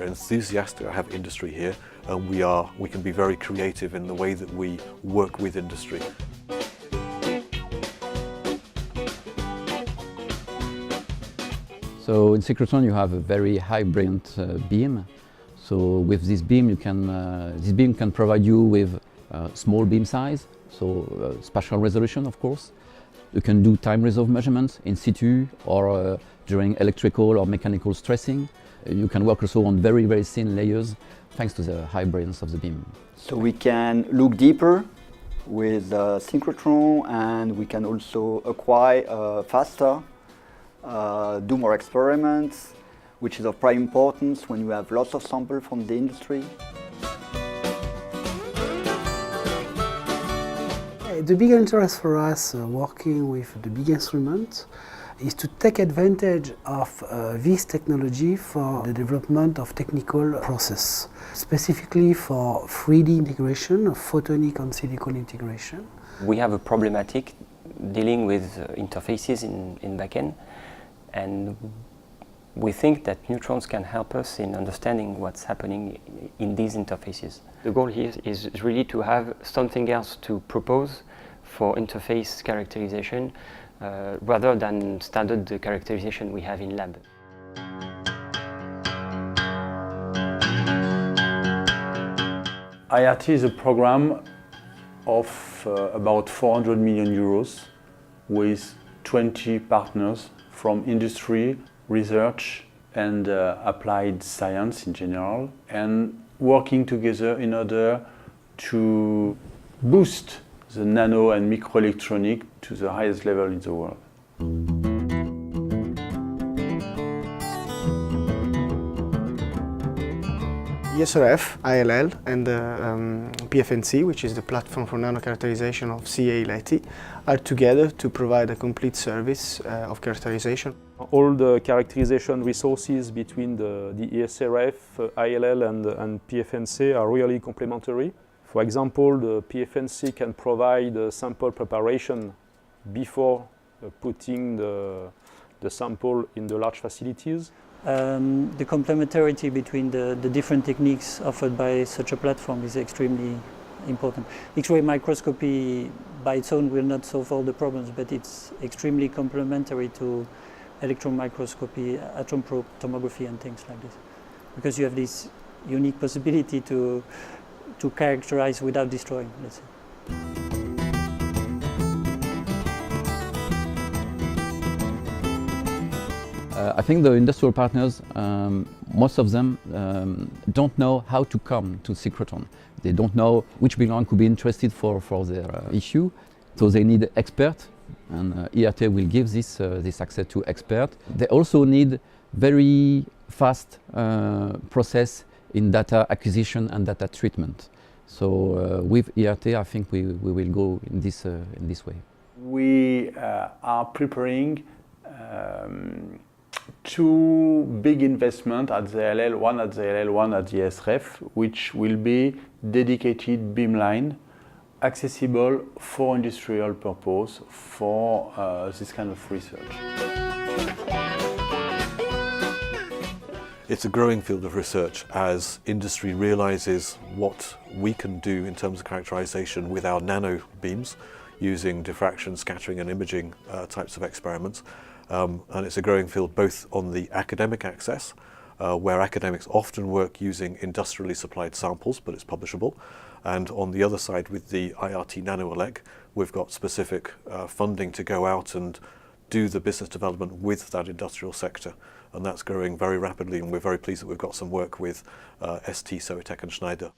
enthusiastic to have industry here, and we can be very creative in the way that we work with industry. So in Synchrotron you have a very high brilliant beam. So with this beam this beam can provide you with small beam size, so spatial resolution of course. You can do time resolve measurements in situ or during electrical or mechanical stressing. You can work also on very, very thin layers thanks to the high brilliance of the beam. So we can look deeper with Synchrotron, and we can also acquire faster, do more experiments, which is of prime importance when you have lots of samples from the industry. The big interest for us working with the big instrument is to take advantage of this technology for the development of technical process, specifically for 3D integration, of photonic on silicon integration. We have a problematic dealing with interfaces in backend, and we think that neutrons can help us in understanding what's happening in these interfaces. The goal here is really to have something else to propose for interface characterization rather than standard characterization we have in lab. IRT is a program of about 400 million euros with 20 partners from industry, research and applied science in general, and working together in order to boost the nano and microelectronic to the highest level in the world. ESRF, ILL and PFNC, which is the platform for nano characterization of CA-Leti, are together to provide a complete service of characterization. All the characterization resources between the ESRF, ILL and PFNC are really complementary. For example, the PFNC can provide sample preparation before putting the sample in the large facilities. The complementarity between the different techniques offered by such a platform is extremely important. X-ray microscopy by its own will not solve all the problems, but it's extremely complementary to electron microscopy, atom probe tomography and things like this. Because you have this unique possibility to characterize without destroying, let's say. I think the industrial partners, most of them don't know how to come to Synchrotron. They don't know which big line could be interested for their issue, so they need experts, and IRT will give this access to experts. They also need very fast process in data acquisition and data treatment. So with IRT, I think we will go in this way. We are preparing two big investments at the LL, one at the LL, one at the ESRF, which will be dedicated beamline, accessible for industrial purpose for this kind of research. It's a growing field of research as industry realizes what we can do in terms of characterization with our nano beams using diffraction, scattering and imaging types of experiments. And it's a growing field both on the academic access, where academics often work using industrially supplied samples, but it's publishable. And on the other side with the IRT NanoElec, we've got specific funding to go out and do the business development with that industrial sector. And that's growing very rapidly, and we're very pleased that we've got some work with ST, Soitec and Schneider.